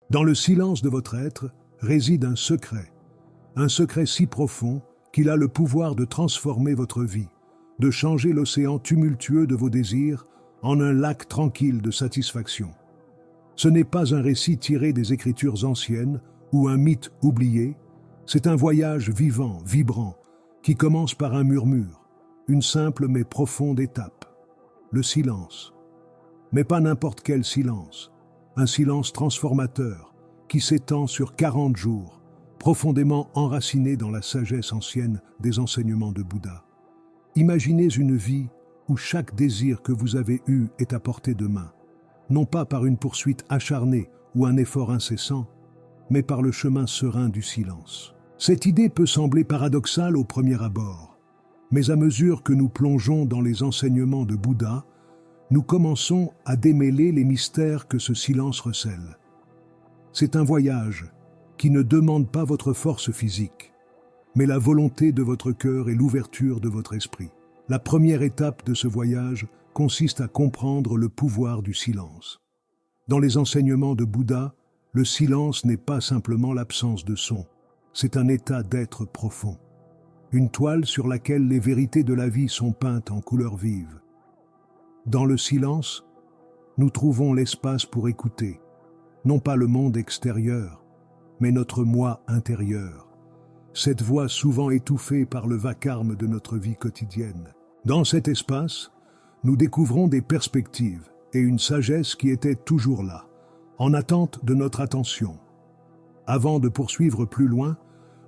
Dans le silence de votre être réside un secret si profond qu'il a le pouvoir de transformer votre vie, de changer l'océan tumultueux de vos désirs en un lac tranquille de satisfaction. Ce n'est pas un récit tiré des écritures anciennes ou un mythe oublié, c'est un voyage vivant, vibrant, qui commence par un murmure, une simple mais profonde étape, le silence. Mais pas n'importe quel silence, un silence transformateur qui s'étend sur 40 jours, profondément enraciné dans la sagesse ancienne des enseignements de Bouddha. Imaginez une vie où chaque désir que vous avez eu est à portée de main, non pas par une poursuite acharnée ou un effort incessant, mais par le chemin serein du silence. Cette idée peut sembler paradoxale au premier abord, mais à mesure que nous plongeons dans les enseignements de Bouddha, nous commençons à démêler les mystères que ce silence recèle. C'est un voyage qui ne demande pas votre force physique, mais la volonté de votre cœur et l'ouverture de votre esprit. La première étape de ce voyage consiste à comprendre le pouvoir du silence. Dans les enseignements de Bouddha, le silence n'est pas simplement l'absence de son, c'est un état d'être profond. Une toile sur laquelle les vérités de la vie sont peintes en couleurs vives. Dans le silence, nous trouvons l'espace pour écouter, non pas le monde extérieur, mais notre moi intérieur. Cette voix souvent étouffée par le vacarme de notre vie quotidienne. Dans cet espace, nous découvrons des perspectives et une sagesse qui étaient toujours là, en attente de notre attention. Avant de poursuivre plus loin,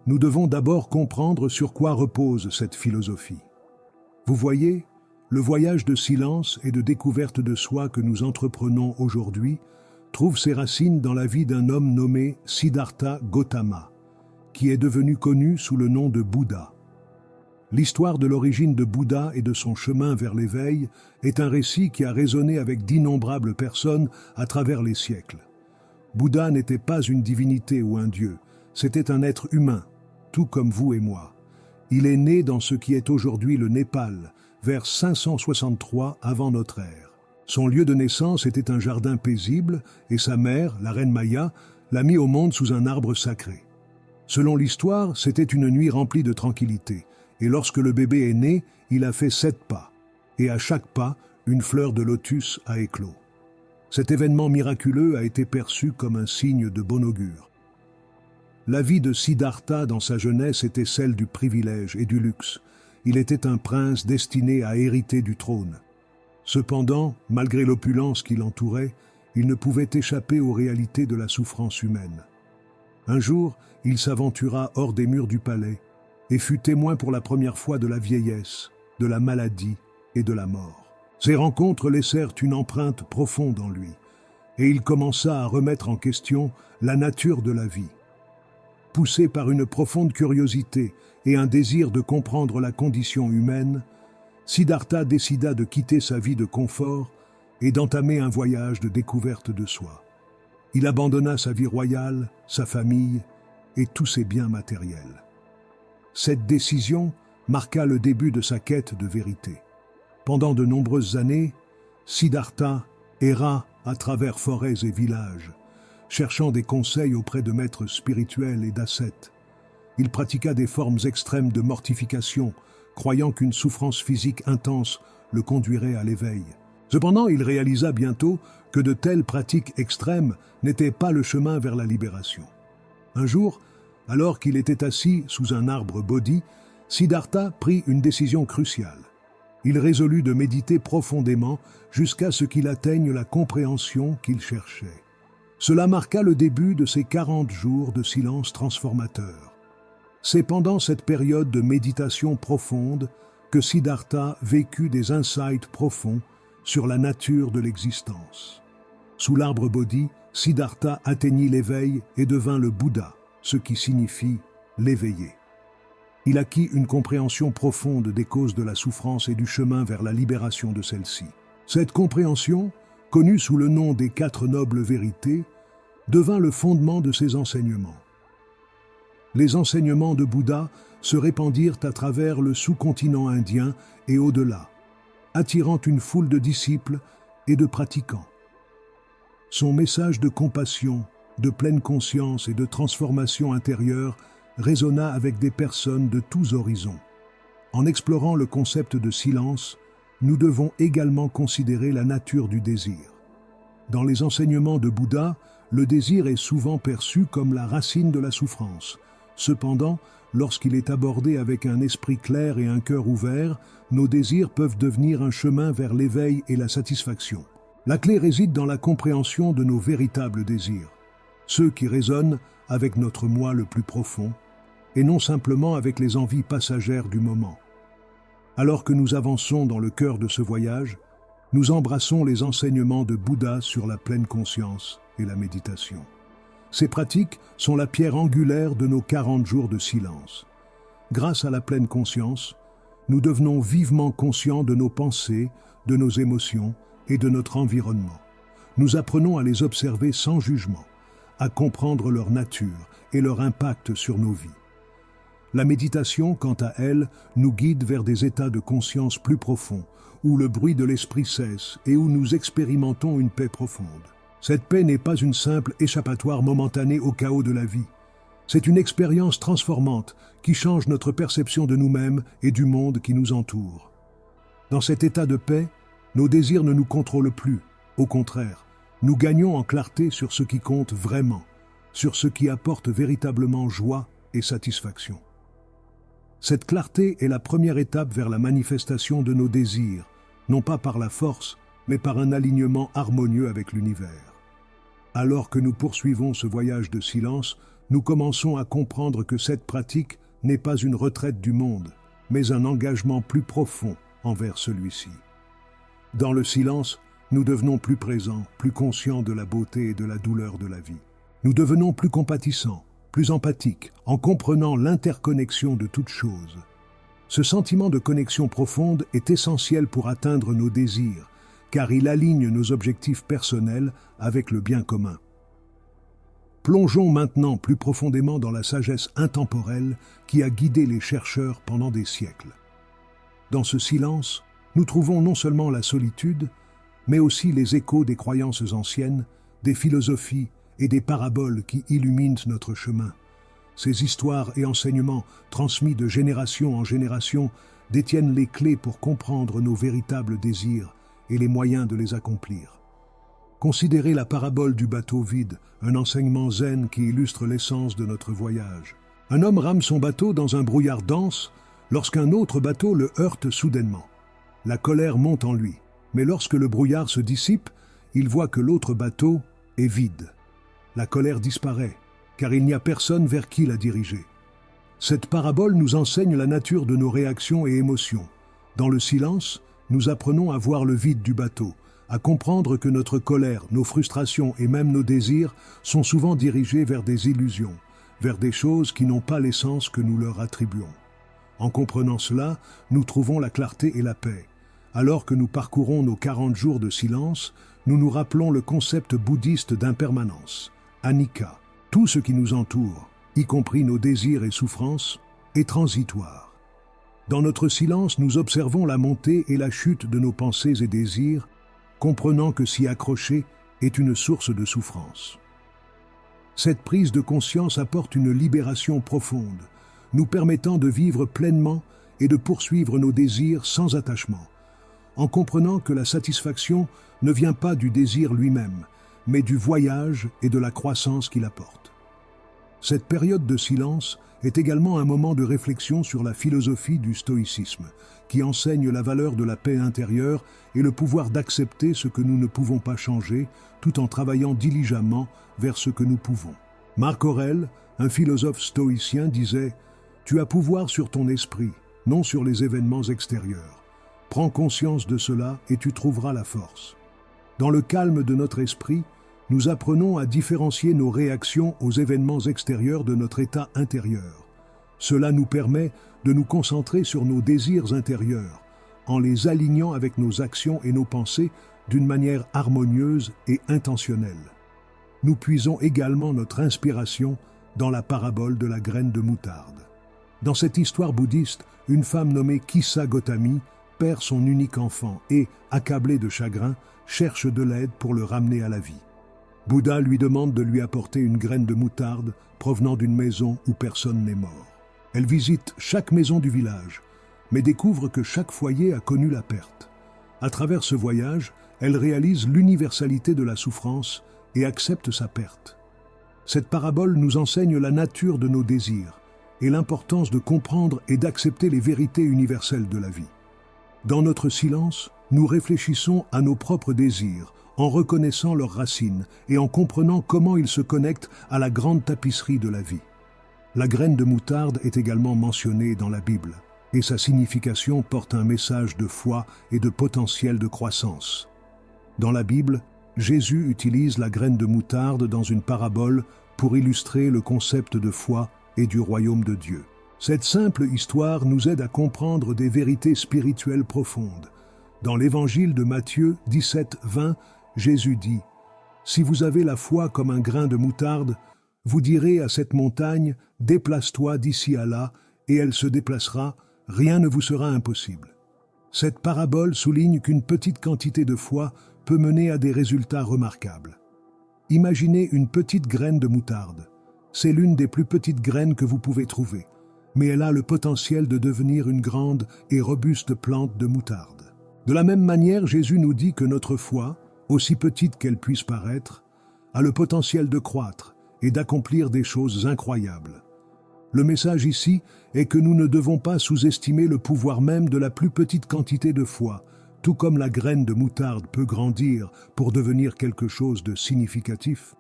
nous devons d'abord comprendre sur quoi repose cette philosophie. Vous voyez, le voyage de silence et de découverte de soi que nous entreprenons aujourd'hui trouve ses racines dans la vie d'un homme nommé Siddhartha Gautama, qui est devenu connu sous le nom de Bouddha. L'histoire de l'origine de Bouddha et de son chemin vers l'éveil est un récit qui a résonné avec d'innombrables personnes à travers les siècles. Bouddha n'était pas une divinité ou un dieu, c'était un être humain, tout comme vous et moi. Il est né dans ce qui est aujourd'hui le Népal, vers 563 avant notre ère. Son lieu de naissance était un jardin paisible et sa mère, la reine Maya, l'a mis au monde sous un arbre sacré. Selon l'histoire, c'était une nuit remplie de tranquillité, et lorsque le bébé est né, il a fait 7 pas, et à chaque pas, une fleur de lotus a éclos. Cet événement miraculeux a été perçu comme un signe de bon augure. La vie de Siddhartha dans sa jeunesse était celle du privilège et du luxe. Il était un prince destiné à hériter du trône. Cependant, malgré l'opulence qui l'entourait, il ne pouvait échapper aux réalités de la souffrance humaine. Un jour, il s'aventura hors des murs du palais et fut témoin pour la première fois de la vieillesse, de la maladie et de la mort. Ces rencontres laissèrent une empreinte profonde en lui, et il commença à remettre en question la nature de la vie. Poussé par une profonde curiosité et un désir de comprendre la condition humaine, Siddhartha décida de quitter sa vie de confort et d'entamer un voyage de découverte de soi. Il abandonna sa vie royale, sa famille et tous ses biens matériels. Cette décision marqua le début de sa quête de vérité. Pendant de nombreuses années, Siddhartha erra à travers forêts et villages, cherchant des conseils auprès de maîtres spirituels et d'ascètes. Il pratiqua des formes extrêmes de mortification, croyant qu'une souffrance physique intense le conduirait à l'éveil. Cependant, il réalisa bientôt que de telles pratiques extrêmes n'étaient pas le chemin vers la libération. Un jour, alors qu'il était assis sous un arbre bodhi, Siddhartha prit une décision cruciale. Il résolut de méditer profondément jusqu'à ce qu'il atteigne la compréhension qu'il cherchait. Cela marqua le début de ces 40 jours de silence transformateur. C'est pendant cette période de méditation profonde que Siddhartha vécut des insights profonds sur la nature de l'existence. Sous l'arbre bodhi, Siddhartha atteignit l'éveil et devint le Bouddha, ce qui signifie l'éveillé. Il acquit une compréhension profonde des causes de la souffrance et du chemin vers la libération de celle-ci. Cette compréhension, connue sous le nom des 4 nobles vérités, devint le fondement de ses enseignements. Les enseignements de Bouddha se répandirent à travers le sous-continent indien et au-delà, attirant une foule de disciples et de pratiquants. Son message de compassion, de pleine conscience et de transformation intérieure résonna avec des personnes de tous horizons. En explorant le concept de silence, nous devons également considérer la nature du désir. Dans les enseignements de Bouddha, le désir est souvent perçu comme la racine de la souffrance. Cependant, lorsqu'il est abordé avec un esprit clair et un cœur ouvert, nos désirs peuvent devenir un chemin vers l'éveil et la satisfaction. La clé réside dans la compréhension de nos véritables désirs, ceux qui résonnent avec notre moi le plus profond, et non simplement avec les envies passagères du moment. Alors que nous avançons dans le cœur de ce voyage, nous embrassons les enseignements de Bouddha sur la pleine conscience et la méditation. Ces pratiques sont la pierre angulaire de nos 40 jours de silence. Grâce à la pleine conscience, nous devenons vivement conscients de nos pensées, de nos émotions et de notre environnement. Nous apprenons à les observer sans jugement, à comprendre leur nature et leur impact sur nos vies. La méditation, quant à elle, nous guide vers des états de conscience plus profonds, où le bruit de l'esprit cesse et où nous expérimentons une paix profonde. Cette paix n'est pas une simple échappatoire momentanée au chaos de la vie. C'est une expérience transformante qui change notre perception de nous-mêmes et du monde qui nous entoure. Dans cet état de paix, nos désirs ne nous contrôlent plus. Au contraire, nous gagnons en clarté sur ce qui compte vraiment, sur ce qui apporte véritablement joie et satisfaction. Cette clarté est la première étape vers la manifestation de nos désirs, non pas par la force, mais par un alignement harmonieux avec l'univers. Alors que nous poursuivons ce voyage de silence, nous commençons à comprendre que cette pratique n'est pas une retraite du monde, mais un engagement plus profond envers celui-ci. Dans le silence, nous devenons plus présents, plus conscients de la beauté et de la douleur de la vie. Nous devenons plus compatissants, plus empathiques, en comprenant l'interconnexion de toutes choses. Ce sentiment de connexion profonde est essentiel pour atteindre nos désirs, car il aligne nos objectifs personnels avec le bien commun. Plongeons maintenant plus profondément dans la sagesse intemporelle qui a guidé les chercheurs pendant des siècles. Dans ce silence, nous trouvons non seulement la solitude, mais aussi les échos des croyances anciennes, des philosophies et des paraboles qui illuminent notre chemin. Ces histoires et enseignements, transmis de génération en génération, détiennent les clés pour comprendre nos véritables désirs et les moyens de les accomplir. Considérez la parabole du bateau vide, un enseignement zen qui illustre l'essence de notre voyage. Un homme rame son bateau dans un brouillard dense lorsqu'un autre bateau le heurte soudainement. La colère monte en lui, mais lorsque le brouillard se dissipe, il voit que l'autre bateau est vide. La colère disparaît, car il n'y a personne vers qui la diriger. Cette parabole nous enseigne la nature de nos réactions et émotions. Dans le silence, nous apprenons à voir le vide du bateau, à comprendre que notre colère, nos frustrations et même nos désirs sont souvent dirigés vers des illusions, vers des choses qui n'ont pas l'essence que nous leur attribuons. En comprenant cela, nous trouvons la clarté et la paix. Alors que nous parcourons nos 40 jours de silence, nous nous rappelons le concept bouddhiste d'impermanence, anicca. Tout ce qui nous entoure, y compris nos désirs et souffrances, est transitoire. Dans notre silence, nous observons la montée et la chute de nos pensées et désirs, comprenant que s'y accrocher est une source de souffrance. Cette prise de conscience apporte une libération profonde, nous permettant de vivre pleinement et de poursuivre nos désirs sans attachement, en comprenant que la satisfaction ne vient pas du désir lui-même, mais du voyage et de la croissance qu'il apporte. Cette période de silence est également un moment de réflexion sur la philosophie du stoïcisme, qui enseigne la valeur de la paix intérieure et le pouvoir d'accepter ce que nous ne pouvons pas changer, tout en travaillant diligemment vers ce que nous pouvons. Marc Aurèle, un philosophe stoïcien, disait « Tu as pouvoir sur ton esprit, non sur les événements extérieurs. Prends conscience de cela et tu trouveras la force. » Dans le calme de notre esprit, nous apprenons à différencier nos réactions aux événements extérieurs de notre état intérieur. Cela nous permet de nous concentrer sur nos désirs intérieurs, en les alignant avec nos actions et nos pensées d'une manière harmonieuse et intentionnelle. Nous puisons également notre inspiration dans la parabole de la graine de moutarde. Dans cette histoire bouddhiste, une femme nommée Kissa Gotami perd son unique enfant et, accablée de chagrin, cherche de l'aide pour le ramener à la vie. Bouddha lui demande de lui apporter une graine de moutarde provenant d'une maison où personne n'est mort. Elle visite chaque maison du village, mais découvre que chaque foyer a connu la perte. À travers ce voyage, elle réalise l'universalité de la souffrance et accepte sa perte. Cette parabole nous enseigne la nature de nos désirs et l'importance de comprendre et d'accepter les vérités universelles de la vie. Dans notre silence, nous réfléchissons à nos propres désirs, en reconnaissant leurs racines et en comprenant comment ils se connectent à la grande tapisserie de la vie. La graine de moutarde est également mentionnée dans la Bible, et sa signification porte un message de foi et de potentiel de croissance. Dans la Bible, Jésus utilise la graine de moutarde dans une parabole pour illustrer le concept de foi et du royaume de Dieu. Cette simple histoire nous aide à comprendre des vérités spirituelles profondes. Dans l'évangile de Matthieu 17-20, Jésus dit « Si vous avez la foi comme un grain de moutarde, vous direz à cette montagne « Déplace-toi d'ici à là » et elle se déplacera, rien ne vous sera impossible. » Cette parabole souligne qu'une petite quantité de foi peut mener à des résultats remarquables. Imaginez une petite graine de moutarde. C'est l'une des plus petites graines que vous pouvez trouver, mais elle a le potentiel de devenir une grande et robuste plante de moutarde. De la même manière, Jésus nous dit que notre foi, aussi petite qu'elle puisse paraître, a le potentiel de croître et d'accomplir des choses incroyables. Le message ici est que nous ne devons pas sous-estimer le pouvoir même de la plus petite quantité de foi, tout comme la graine de moutarde peut grandir pour devenir quelque chose de significatif.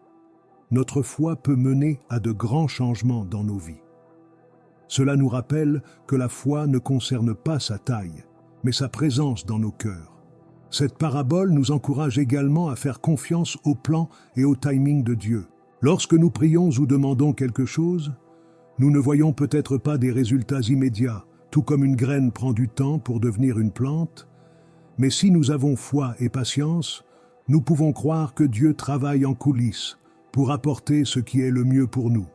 Notre foi peut mener à de grands changements dans nos vies. Cela nous rappelle que la foi ne concerne pas sa taille, mais sa présence dans nos cœurs. Cette parabole nous encourage également à faire confiance au plan et au timing de Dieu. Lorsque nous prions ou demandons quelque chose, nous ne voyons peut-être pas des résultats immédiats, tout comme une graine prend du temps pour devenir une plante, mais si nous avons foi et patience, nous pouvons croire que Dieu travaille en coulisses pour apporter ce qui est le mieux pour nous.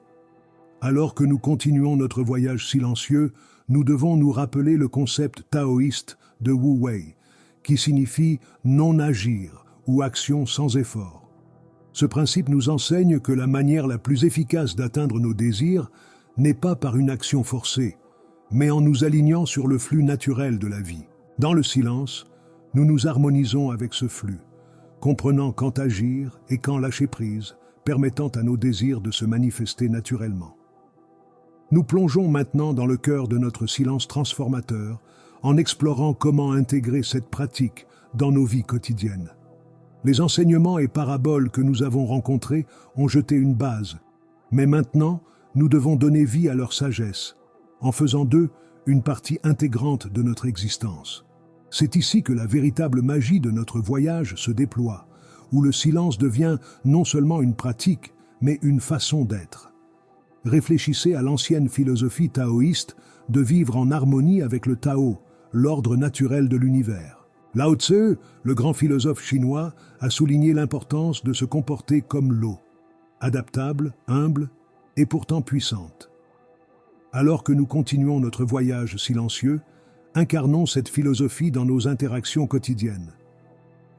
Alors que nous continuons notre voyage silencieux, nous devons nous rappeler le concept taoïste de Wu Wei, qui signifie non-agir ou action sans effort. Ce principe nous enseigne que la manière la plus efficace d'atteindre nos désirs n'est pas par une action forcée, mais en nous alignant sur le flux naturel de la vie. Dans le silence, nous nous harmonisons avec ce flux, comprenant quand agir et quand lâcher prise, permettant à nos désirs de se manifester naturellement. Nous plongeons maintenant dans le cœur de notre silence transformateur, en explorant comment intégrer cette pratique dans nos vies quotidiennes. Les enseignements et paraboles que nous avons rencontrés ont jeté une base, mais maintenant, nous devons donner vie à leur sagesse, en faisant d'eux une partie intégrante de notre existence. C'est ici que la véritable magie de notre voyage se déploie, où le silence devient non seulement une pratique, mais une façon d'être. Réfléchissez à l'ancienne philosophie taoïste de vivre en harmonie avec le Tao, l'ordre naturel de l'univers. Lao Tse, le grand philosophe chinois, a souligné l'importance de se comporter comme l'eau, adaptable, humble et pourtant puissante. Alors que nous continuons notre voyage silencieux, incarnons cette philosophie dans nos interactions quotidiennes.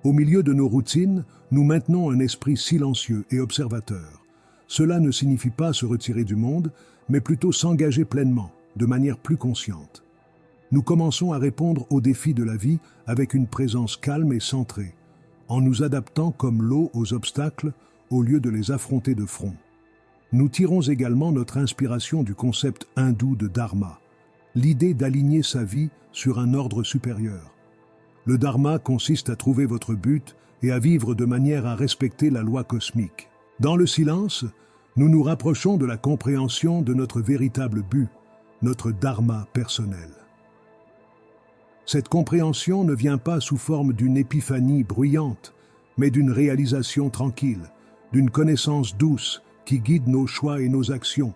Au milieu de nos routines, nous maintenons un esprit silencieux et observateur. Cela ne signifie pas se retirer du monde, mais plutôt s'engager pleinement, de manière plus consciente. Nous commençons à répondre aux défis de la vie avec une présence calme et centrée, en nous adaptant comme l'eau aux obstacles au lieu de les affronter de front. Nous tirons également notre inspiration du concept hindou de dharma, l'idée d'aligner sa vie sur un ordre supérieur. Le dharma consiste à trouver votre but et à vivre de manière à respecter la loi cosmique. Dans le silence, nous nous rapprochons de la compréhension de notre véritable but, notre dharma personnel. Cette compréhension ne vient pas sous forme d'une épiphanie bruyante, mais d'une réalisation tranquille, d'une connaissance douce qui guide nos choix et nos actions,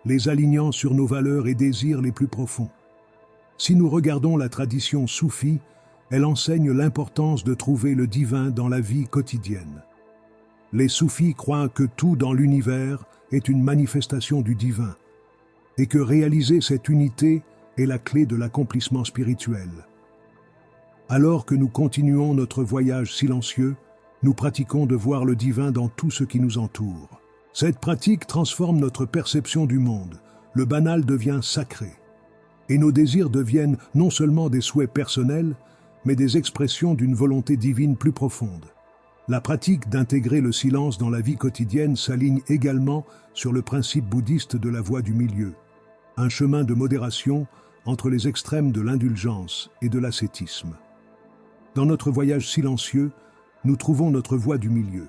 les alignant sur nos valeurs et désirs les plus profonds. Si nous regardons la tradition soufie, elle enseigne l'importance de trouver le divin dans la vie quotidienne. Les soufis croient que tout dans l'univers est une manifestation du divin, et que réaliser cette unité est la clé de l'accomplissement spirituel. Alors que nous continuons notre voyage silencieux, Nous pratiquons de voir le divin dans tout ce qui nous entoure. Cette pratique transforme notre perception du monde. Le banal devient sacré. Et nos désirs deviennent non seulement des souhaits personnels, mais des expressions d'une volonté divine plus profonde. La pratique d'intégrer le silence dans la vie quotidienne s'aligne également sur le principe bouddhiste de la voie du milieu, un chemin de modération entre les extrêmes de l'indulgence et de l'ascétisme. Dans notre voyage silencieux, nous trouvons notre voie du milieu.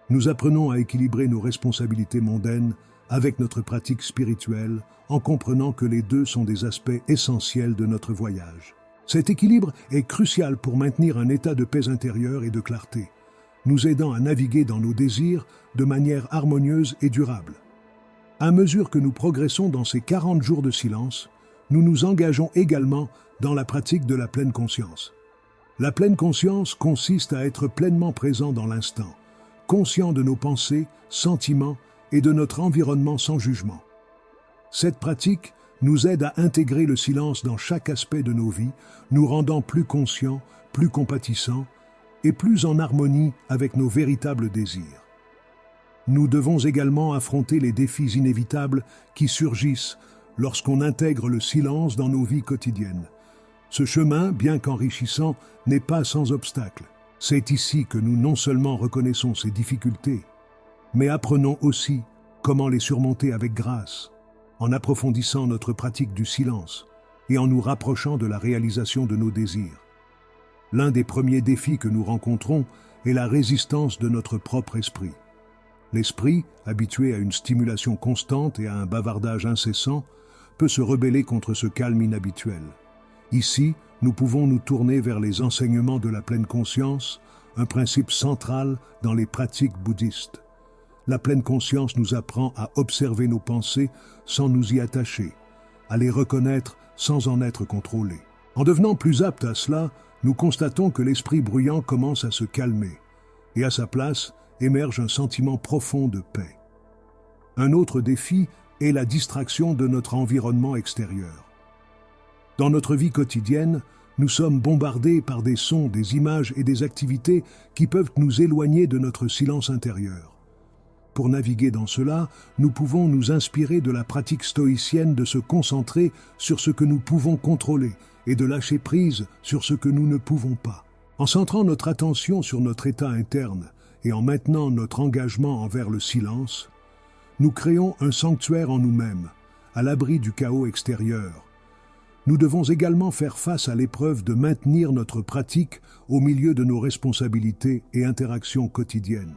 Nous apprenons à équilibrer nos responsabilités mondaines avec notre pratique spirituelle, en comprenant que les deux sont des aspects essentiels de notre voyage. Cet équilibre est crucial pour maintenir un état de paix intérieure et de clarté, nous aidant à naviguer dans nos désirs de manière harmonieuse et durable. À mesure que nous progressons dans ces 40 jours de silence, nous nous engageons également dans la pratique de la pleine conscience. La pleine conscience consiste à être pleinement présent dans l'instant, conscient de nos pensées, sentiments et de notre environnement sans jugement. Cette pratique nous aide à intégrer le silence dans chaque aspect de nos vies, nous rendant plus conscients, plus compatissants et plus en harmonie avec nos véritables désirs. Nous devons également affronter les défis inévitables qui surgissent lorsqu'on intègre le silence dans nos vies quotidiennes. Ce chemin, bien qu'enrichissant, n'est pas sans obstacles. C'est ici que nous non seulement reconnaissons ces difficultés, mais apprenons aussi comment les surmonter avec grâce, en approfondissant notre pratique du silence et en nous rapprochant de la réalisation de nos désirs. L'un des premiers défis que nous rencontrons est la résistance de notre propre esprit. L'esprit, habitué à une stimulation constante et à un bavardage incessant, peut se rebeller contre ce calme inhabituel. Ici, nous pouvons nous tourner vers les enseignements de la pleine conscience, un principe central dans les pratiques bouddhistes. La pleine conscience nous apprend à observer nos pensées sans nous y attacher, à les reconnaître sans en être contrôlés. En devenant plus aptes à cela, nous constatons que l'esprit bruyant commence à se calmer, et à sa place émerge un sentiment profond de paix. Un autre défi est la distraction de notre environnement extérieur. Dans notre vie quotidienne, nous sommes bombardés par des sons, des images et des activités qui peuvent nous éloigner de notre silence intérieur. Pour naviguer dans cela, nous pouvons nous inspirer de la pratique stoïcienne de se concentrer sur ce que nous pouvons contrôler et de lâcher prise sur ce que nous ne pouvons pas. En centrant notre attention sur notre état interne et en maintenant notre engagement envers le silence, nous créons un sanctuaire en nous-mêmes, à l'abri du chaos extérieur. Nous devons également faire face à l'épreuve de maintenir notre pratique au milieu de nos responsabilités et interactions quotidiennes.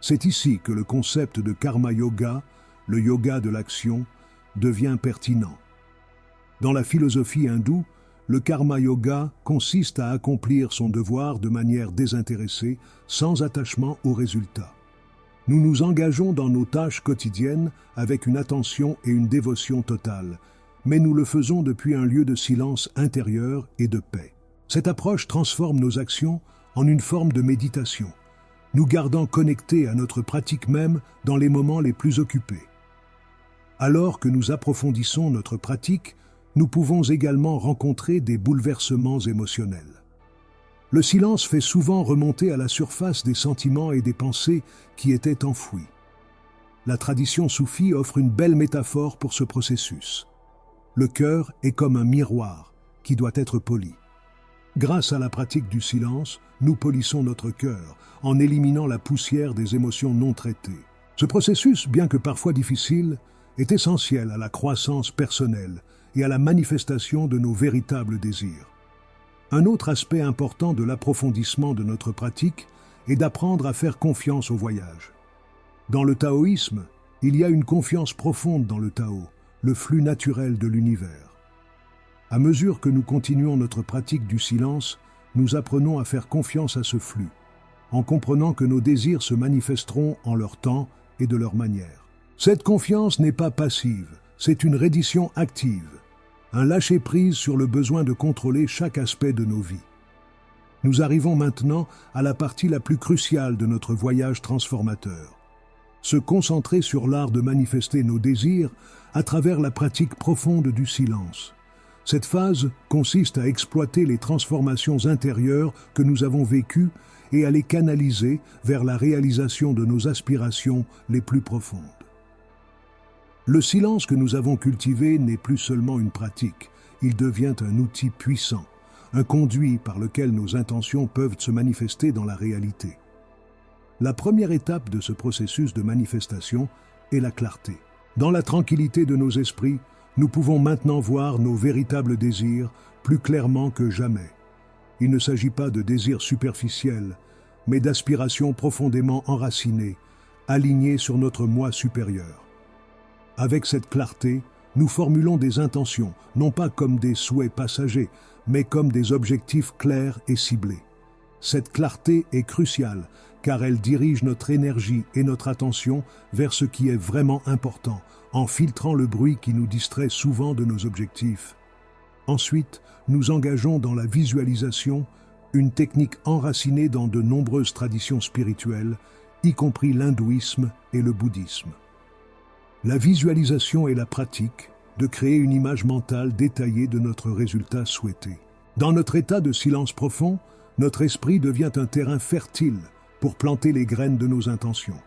C'est ici que le concept de karma yoga, le yoga de l'action, devient pertinent. Dans la philosophie hindoue, le karma yoga consiste à accomplir son devoir de manière désintéressée, sans attachement aux résultats. Nous nous engageons dans nos tâches quotidiennes avec une attention et une dévotion totale, mais nous le faisons depuis un lieu de silence intérieur et de paix. Cette approche transforme nos actions en une forme de méditation, nous gardant connectés à notre pratique même dans les moments les plus occupés. Alors que nous approfondissons notre pratique, nous pouvons également rencontrer des bouleversements émotionnels. Le silence fait souvent remonter à la surface des sentiments et des pensées qui étaient enfouis. La tradition soufie offre une belle métaphore pour ce processus. Le cœur est comme un miroir qui doit être poli. Grâce à la pratique du silence, nous polissons notre cœur en éliminant la poussière des émotions non traitées. Ce processus, bien que parfois difficile, est essentiel à la croissance personnelle et à la manifestation de nos véritables désirs. Un autre aspect important de l'approfondissement de notre pratique est d'apprendre à faire confiance au voyage. Dans le taoïsme, il y a une confiance profonde dans le Tao, le flux naturel de l'univers. À mesure que nous continuons notre pratique du silence, nous apprenons à faire confiance à ce flux, en comprenant que nos désirs se manifesteront en leur temps et de leur manière. Cette confiance n'est pas passive, c'est une reddition active, un lâcher-prise sur le besoin de contrôler chaque aspect de nos vies. Nous arrivons maintenant à la partie la plus cruciale de notre voyage transformateur. Se concentrer sur l'art de manifester nos désirs à travers la pratique profonde du silence. Cette phase consiste à exploiter les transformations intérieures que nous avons vécues et à les canaliser vers la réalisation de nos aspirations les plus profondes. Le silence que nous avons cultivé n'est plus seulement une pratique, il devient un outil puissant, un conduit par lequel nos intentions peuvent se manifester dans la réalité. La première étape de ce processus de manifestation est la clarté. Dans la tranquillité de nos esprits, nous pouvons maintenant voir nos véritables désirs plus clairement que jamais. Il ne s'agit pas de désirs superficiels, mais d'aspirations profondément enracinées, alignées sur notre moi supérieur. Avec cette clarté, nous formulons des intentions, non pas comme des souhaits passagers, mais comme des objectifs clairs et ciblés. Cette clarté est cruciale, car elle dirige notre énergie et notre attention vers ce qui est vraiment important, en filtrant le bruit qui nous distrait souvent de nos objectifs. Ensuite, nous engageons dans la visualisation, une technique enracinée dans de nombreuses traditions spirituelles, y compris l'hindouisme et le bouddhisme. La visualisation est la pratique de créer une image mentale détaillée de notre résultat souhaité. Dans notre état de silence profond, notre esprit devient un terrain fertile pour planter les graines de nos intentions.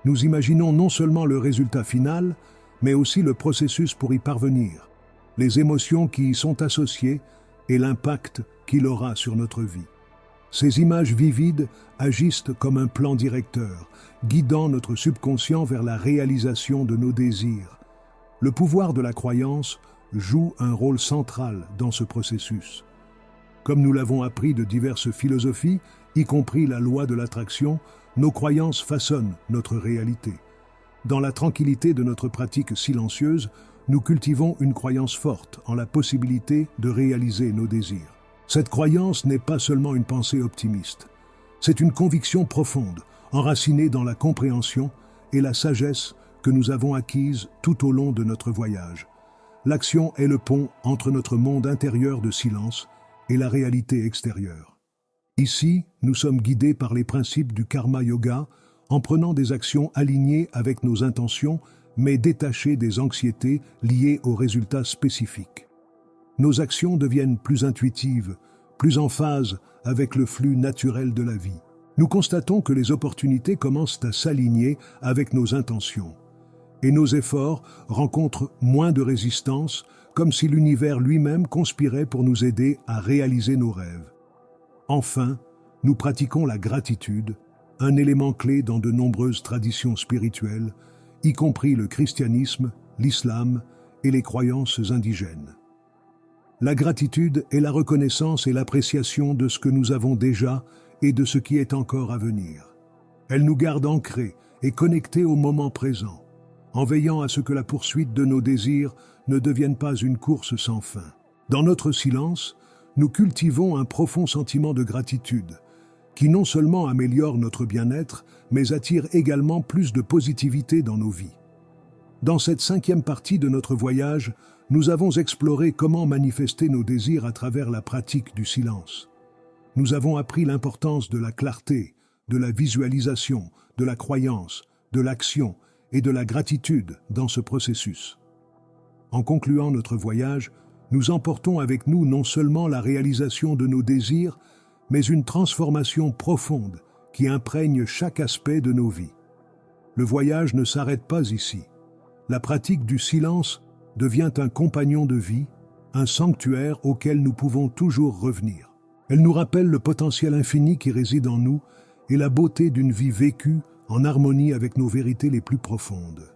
Nous imaginons non seulement le résultat final, mais aussi le processus pour y parvenir, les émotions qui y sont associées et l'impact qu'il aura sur notre vie. Ces images vivides agissent comme un plan directeur, guidant notre subconscient vers la réalisation de nos désirs. Le pouvoir de la croyance joue un rôle central dans ce processus. Comme nous l'avons appris de diverses philosophies, y compris la loi de l'attraction, nos croyances façonnent notre réalité. Dans la tranquillité de notre pratique silencieuse, nous cultivons une croyance forte en la possibilité de réaliser nos désirs. Cette croyance n'est pas seulement une pensée optimiste, c'est une conviction profonde, enracinée dans la compréhension et la sagesse que nous avons acquises tout au long de notre voyage. L'action est le pont entre notre monde intérieur de silence et la réalité extérieure. Ici, nous sommes guidés par les principes du karma yoga en prenant des actions alignées avec nos intentions, mais détachées des anxiétés liées aux résultats spécifiques. Nos actions deviennent plus intuitives, plus en phase avec le flux naturel de la vie. Nous constatons que les opportunités commencent à s'aligner avec nos intentions. Et nos efforts rencontrent moins de résistance, comme si l'univers lui-même conspirait pour nous aider à réaliser nos rêves. Enfin, nous pratiquons la gratitude, un élément clé dans de nombreuses traditions spirituelles, y compris le christianisme, l'islam et les croyances indigènes. La gratitude est la reconnaissance et l'appréciation de ce que nous avons déjà et de ce qui est encore à venir. Elle nous garde ancrés et connectés au moment présent, en veillant à ce que la poursuite de nos désirs ne devienne pas une course sans fin. Dans notre silence, nous cultivons un profond sentiment de gratitude, qui non seulement améliore notre bien-être, mais attire également plus de positivité dans nos vies. Dans cette 5e partie de notre voyage, nous avons exploré comment manifester nos désirs à travers la pratique du silence. Nous avons appris l'importance de la clarté, de la visualisation, de la croyance, de l'action et de la gratitude dans ce processus. En concluant notre voyage, nous emportons avec nous non seulement la réalisation de nos désirs, mais une transformation profonde qui imprègne chaque aspect de nos vies. Le voyage ne s'arrête pas ici. La pratique du silence devient un compagnon de vie, un sanctuaire auquel nous pouvons toujours revenir. Elle nous rappelle le potentiel infini qui réside en nous et la beauté d'une vie vécue en harmonie avec nos vérités les plus profondes.